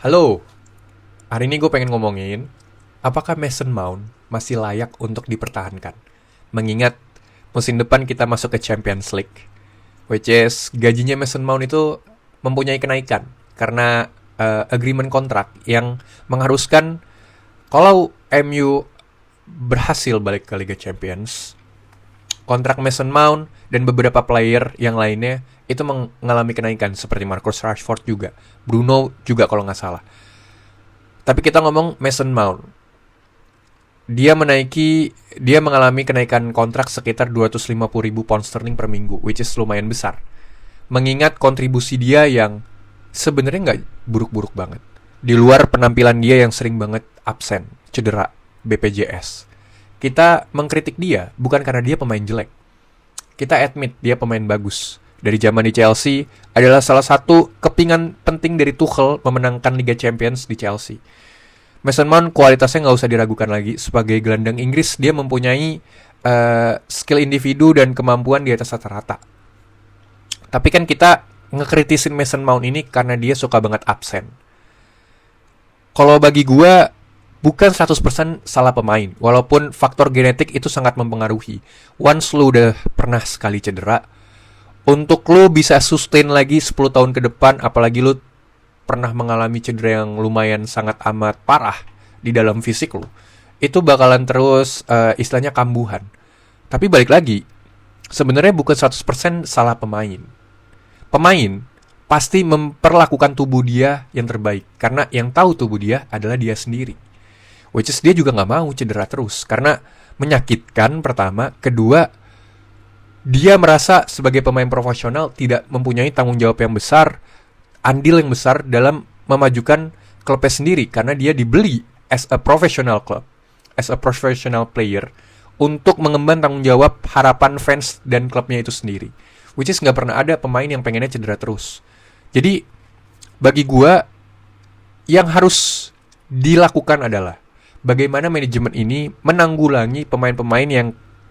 Halo, hari ini gue pengen ngomongin apakah Mason Mount masih layak untuk dipertahankan. Mengingat musim depan kita masuk ke Champions League, which is gajinya Mason Mount itu mempunyai kenaikan karena agreement kontrak yang mengharuskan kalau MU berhasil balik ke Liga Champions, kontrak Mason Mount dan beberapa player yang lainnya itu mengalami kenaikan seperti Marcus Rashford juga, Bruno juga kalau nggak salah. Tapi kita ngomong Mason Mount, dia mengalami kenaikan kontrak sekitar 250.000 pound sterling per minggu, which is lumayan besar. Mengingat kontribusi dia yang sebenarnya nggak buruk-buruk banget. Di luar penampilan dia yang sering banget absen, cedera, BPJS. Kita mengkritik dia bukan karena dia pemain jelek. Kita admit dia pemain bagus. Dari zaman di Chelsea adalah salah satu kepingan penting dari Tuchel memenangkan Liga Champions di Chelsea. Mason Mount kualitasnya nggak usah diragukan lagi. Sebagai gelandang Inggris, dia mempunyai skill individu dan kemampuan di atas rata-rata. Tapi kan kita ngekritisin Mason Mount ini karena dia suka banget absen. Kalau bagi gue, bukan 100% salah pemain. Walaupun faktor genetik itu sangat mempengaruhi. Once lu udah pernah sekali cedera, untuk lu bisa sustain lagi 10 tahun ke depan, apalagi lu pernah mengalami cedera yang lumayan sangat amat parah di dalam fisik lu, itu bakalan terus istilahnya kambuhan. Tapi balik lagi, sebenarnya bukan 100% salah pemain. Pemain pasti memperlakukan tubuh dia yang terbaik, karena yang tahu tubuh dia adalah dia sendiri. Which is dia juga nggak mau cedera terus, karena menyakitkan pertama, kedua dia merasa sebagai pemain profesional tidak mempunyai tanggung jawab yang besar, andil yang besar dalam memajukan klubnya sendiri, karena dia dibeli as a professional club, as a professional player, untuk mengemban tanggung jawab harapan fans dan klubnya itu sendiri. Which is nggak pernah ada pemain yang pengennya cedera terus. Jadi bagi gua, yang harus dilakukan adalah bagaimana manajemen ini menanggulangi pemain-pemain yang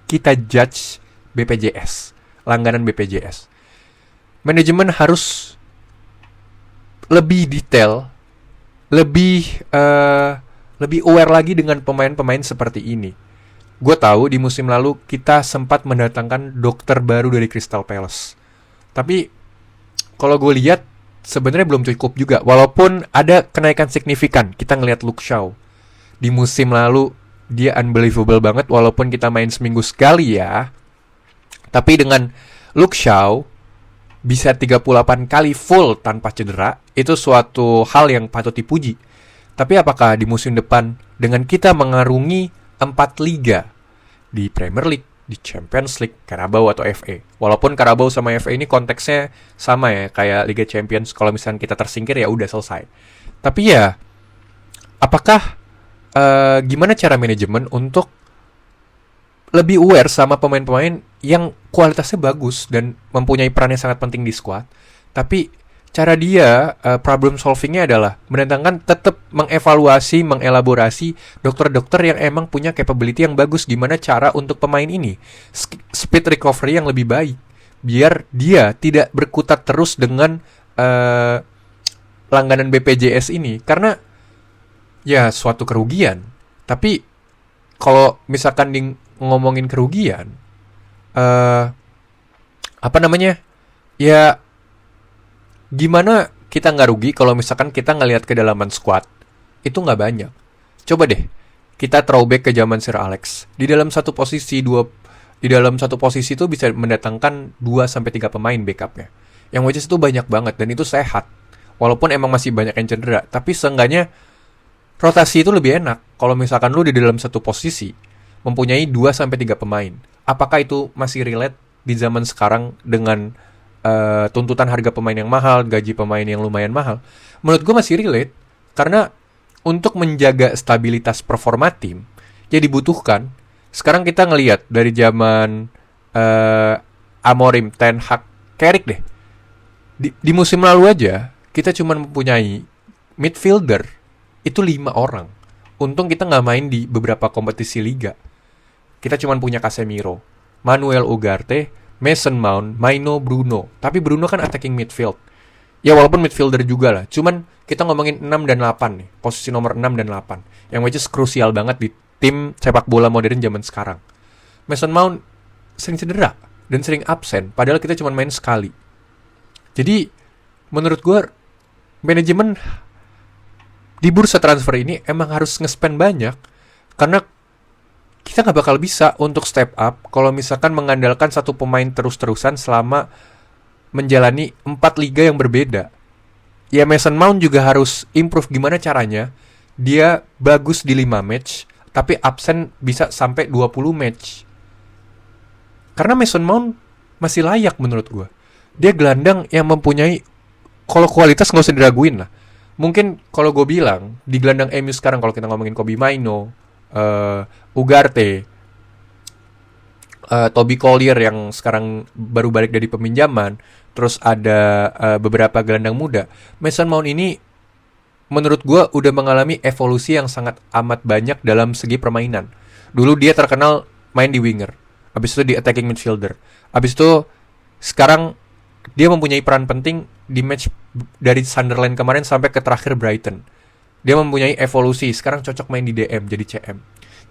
kita judge BPJS, langganan BPJS. Manajemen harus lebih detail, lebih aware lagi dengan pemain-pemain seperti ini. Gue tahu di musim lalu kita sempat mendatangkan dokter baru dari Crystal Palace. Tapi kalau gue lihat sebenarnya belum cukup juga. Walaupun ada kenaikan signifikan, kita ngelihat Luke Shaw di musim lalu dia unbelievable banget. Walaupun kita main seminggu sekali ya, tapi dengan Luke Shaw bisa 38 kali full tanpa cedera, itu suatu hal yang patut dipuji. Tapi apakah di musim depan dengan kita mengarungi 4 liga di Premier League, di Champions League, Carabao atau FA? Walaupun Carabao sama FA ini konteksnya sama ya, kayak Liga Champions, kalau misalnya kita tersingkir ya udah selesai. Tapi ya, apakah gimana cara manajemen untuk lebih aware sama pemain-pemain yang kualitasnya bagus dan mempunyai peran yang sangat penting di squad, tapi cara dia problem solvingnya adalah mendatangkan, tetap mengevaluasi, mengelaborasi dokter-dokter yang emang punya capability yang bagus gimana cara untuk pemain ini speed recovery yang lebih baik, biar dia tidak berkutat terus dengan langganan BPJS ini, karena ya suatu kerugian. Tapi kalau misalkan ngomongin kerugian, apa namanya, ya gimana kita nggak rugi kalau misalkan kita ngelihat kedalaman squad itu nggak banyak. Coba deh kita throwback ke zaman Sir Alex. Di dalam satu posisi itu bisa mendatangkan 2-3 pemain backupnya, yang which is itu banyak banget dan itu sehat. Walaupun emang masih banyak yang cedera, tapi seenggaknya rotasi itu lebih enak. Kalau misalkan lu di dalam satu posisi mempunyai 2-3 pemain, apakah itu masih relate di zaman sekarang dengan tuntutan harga pemain yang mahal, gaji pemain yang lumayan mahal? Menurut gue masih relate, karena untuk menjaga stabilitas performa tim, ya dibutuhkan. Sekarang kita ngelihat dari zaman Amorim, Ten Hag, Carrick deh. Di musim lalu aja, kita cuma mempunyai midfielder itu 5 orang. Untung kita nggak main di beberapa kompetisi liga. Kita cuma punya Casemiro, Manuel Ugarte, Mason Mount, Maino, Bruno. Tapi Bruno kan attacking midfield. Ya walaupun midfielder juga lah. Cuman kita ngomongin 6 dan 8 nih, posisi nomor 6 dan 8, yang which is krusial banget di tim sepak bola modern zaman sekarang. Mason Mount sering cedera dan sering absen, padahal kita cuma main sekali. Jadi menurut gue manajemen di bursa transfer ini emang harus nge-spend banyak, karena kita nggak bakal bisa untuk step up kalau misalkan mengandalkan satu pemain terus-terusan selama menjalani 4 liga yang berbeda. Ya Mason Mount juga harus improve gimana caranya dia bagus di 5 match, tapi absen bisa sampai 20 match. Karena Mason Mount masih layak menurut gue. Dia gelandang yang mempunyai, kalau kualitas nggak usah diraguin lah. Mungkin kalau gue bilang di gelandang MU sekarang, kalau kita ngomongin Kobbie Mainoo, Ugarte, Toby Collier yang sekarang baru balik dari peminjaman, terus ada beberapa gelandang muda, Mason Mount ini menurut gue udah mengalami evolusi yang sangat amat banyak dalam segi permainan. Dulu dia terkenal main di winger, abis itu di attacking midfielder, abis itu sekarang dia mempunyai peran penting di match dari Sunderland kemarin sampai ke terakhir Brighton. Dia mempunyai evolusi, sekarang cocok main di DM jadi CM.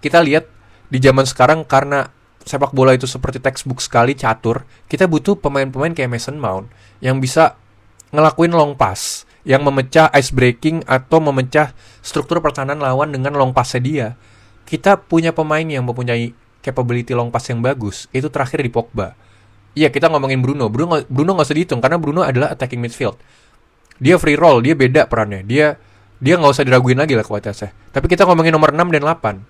Kita lihat di zaman sekarang, karena sepak bola itu seperti textbook sekali, catur, kita butuh pemain-pemain kayak Mason Mount yang bisa ngelakuin long pass, yang memecah ice breaking atau memecah struktur pertahanan lawan dengan long pass-nya dia. Kita punya pemain yang mempunyai capability long pass yang bagus, itu terakhir di Pogba. Iya, kita ngomongin Bruno nggak usah dihitung, karena Bruno adalah attacking midfield. Dia free roll, dia beda perannya, dia nggak usah diraguin lagi lah kualitasnya. Tapi kita ngomongin nomor 6 dan 8.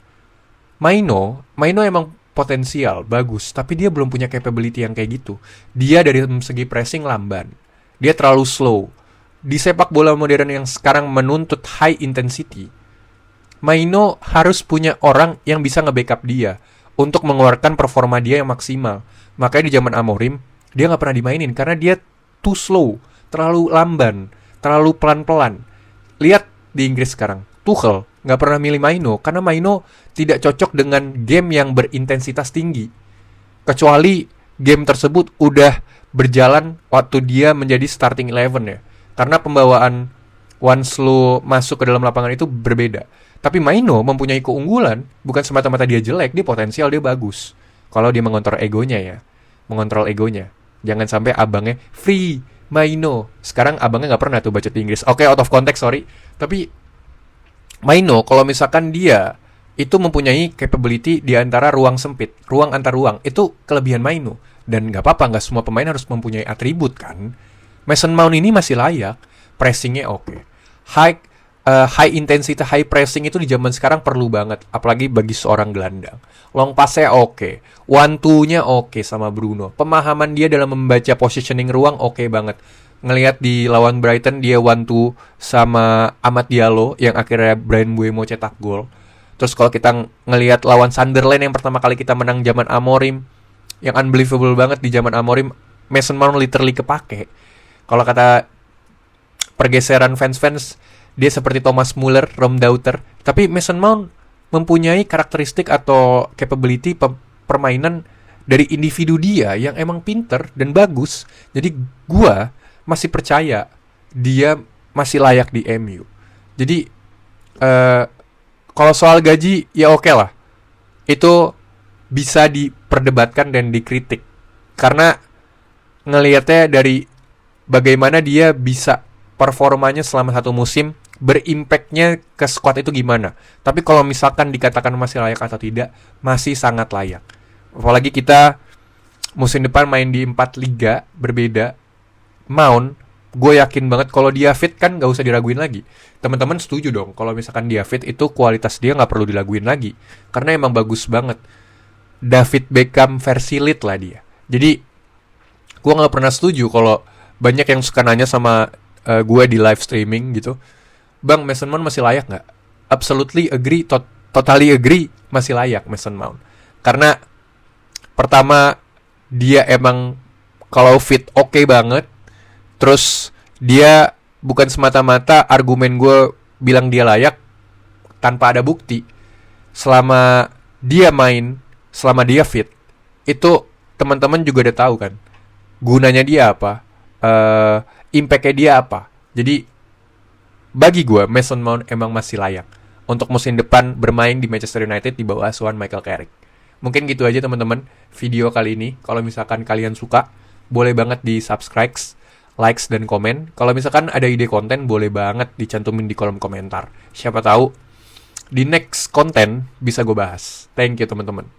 Mainoo emang potensial, bagus, tapi dia belum punya capability yang kayak gitu. Dia dari segi pressing lamban. Dia terlalu slow. Di sepak bola modern yang sekarang menuntut high intensity, Mainoo harus punya orang yang bisa nge-backup dia untuk mengeluarkan performa dia yang maksimal. Makanya di zaman Amorim, dia nggak pernah dimainin karena dia too slow, terlalu lamban, terlalu pelan-pelan. Lihat di Inggris sekarang, Tuchel nggak pernah milih Mainoo karena Mainoo tidak cocok dengan game yang berintensitas tinggi. Kecuali game tersebut udah berjalan waktu dia menjadi starting 11 ya. Karena pembawaan once lo masuk ke dalam lapangan itu berbeda. Tapi Mainoo mempunyai keunggulan, bukan semata-mata dia jelek, dia potensial, dia bagus. Kalau dia mengontrol egonya ya. Mengontrol egonya. Jangan sampai abangnya free Mainoo. Sekarang abangnya nggak pernah tuh baca di Inggris. Oke, out of context, sorry. Tapi Mainoo, kalau misalkan dia itu mempunyai capability di antara ruang sempit, ruang antar ruang, itu kelebihan Mainoo. Dan nggak apa-apa, nggak semua pemain harus mempunyai atribut kan. Mason Mount ini masih layak, pressingnya oke. High intensity, high pressing itu di zaman sekarang perlu banget, apalagi bagi seorang gelandang. Long pass-nya oke, 1-2-nya oke sama Bruno. Pemahaman dia dalam membaca positioning ruang oke banget. Ngelihat di lawan Brighton dia 1-2 sama Amad Diallo yang akhirnya Bryan Mbeumo cetak gol. Terus kalau kita ngelihat lawan Sunderland yang pertama kali kita menang zaman Amorim, yang unbelievable banget di zaman Amorim, Mason Mount literally kepake. Kalau kata pergeseran fans-fans, dia seperti Thomas Muller, Raumdauter. Tapi Mason Mount mempunyai karakteristik atau capability permainan dari individu dia yang emang pinter dan bagus. Jadi gua masih percaya dia masih layak di MU. Jadi kalau soal gaji ya oke lah. Itu bisa diperdebatkan dan dikritik. Karena ngelihatnya dari bagaimana dia bisa performanya selama satu musim, berimpactnya ke squad itu gimana. Tapi kalau misalkan dikatakan masih layak atau tidak, masih sangat layak. Apalagi kita musim depan main di 4 liga berbeda. Mount, gue yakin banget kalau dia fit kan gak usah diraguin lagi. Teman-teman setuju dong kalau misalkan dia fit, itu kualitas dia gak perlu diraguin lagi. Karena emang bagus banget. David Beckham versi lead lah dia. Jadi gue gak pernah setuju kalau banyak yang suka nanya sama gue di live streaming gitu, Bang, Mason Mount masih layak gak? Absolutely agree, totally agree, masih layak Mason Mount. Karena pertama, dia emang kalau fit oke banget. Terus dia bukan semata-mata argumen gue bilang dia layak tanpa ada bukti. Selama dia main, selama dia fit, itu teman-teman juga udah tahu kan gunanya dia apa, impactnya dia apa. Jadi bagi gue Mason Mount emang masih layak untuk musim depan bermain di Manchester United di bawah asuhan Michael Carrick. Mungkin gitu aja teman-teman video kali ini. Kalau misalkan kalian suka, boleh banget di subscribe, likes, dan komen. Kalau misalkan ada ide konten, boleh banget dicantumin di kolom komentar. Siapa tahu di next konten bisa gue bahas. Thank you teman-teman.